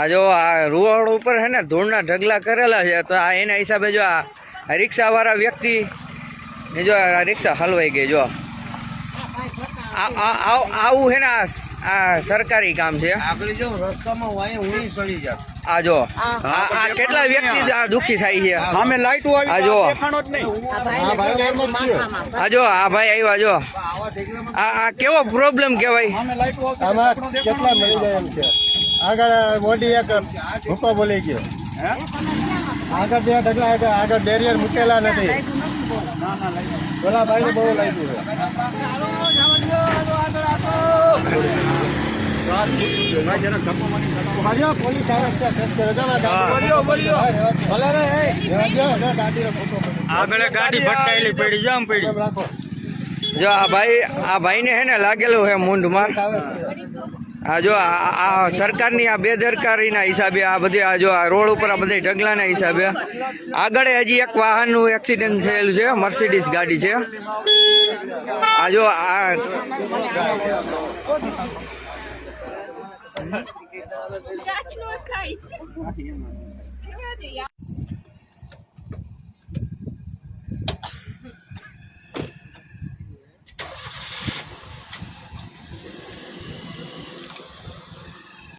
આ જો આ રોડ ઉપર છે ને ધૂળના ઢગલા કરેલા છે, તો આ એના હિસાબે જો આ રિક્ષાવાળા વ્યક્તિ જો આ રિક્ષા હલવાઈ ગઈ. જો આવું છે ને આ સરકારી કામ છે. આ જો આ કેટલા વ્યક્તિ આ દુખી થાય છે. આ જો આ જો આ ભાઈ આવ્યા. જો આ કેવો પ્રોબ્લેમ કહેવાય. કેટલા મળી જાય એમ છે. આગળ મોટી એક ભૂકો બોલી ગયો. આગળ બે ઢગલા આગળ બેરિયર મૂકેલા નથી. ઓલા ભાઈ ને બહુ લાગ્યું પોલીસ જો આ ભાઈ ને હે ને લાગેલું હે મૂંઢમાં. આ જો આ સરકારની આ બેદરકારીના હિસાબે આ બધી આ જો આ રોડ ઉપર આ બધા ઢગલાના હિસાબે આગળ હજી એક વાહનનું એક્સિડન્ટ થયેલું છે. મર્સિડીઝ ગાડી છે. આ જો આ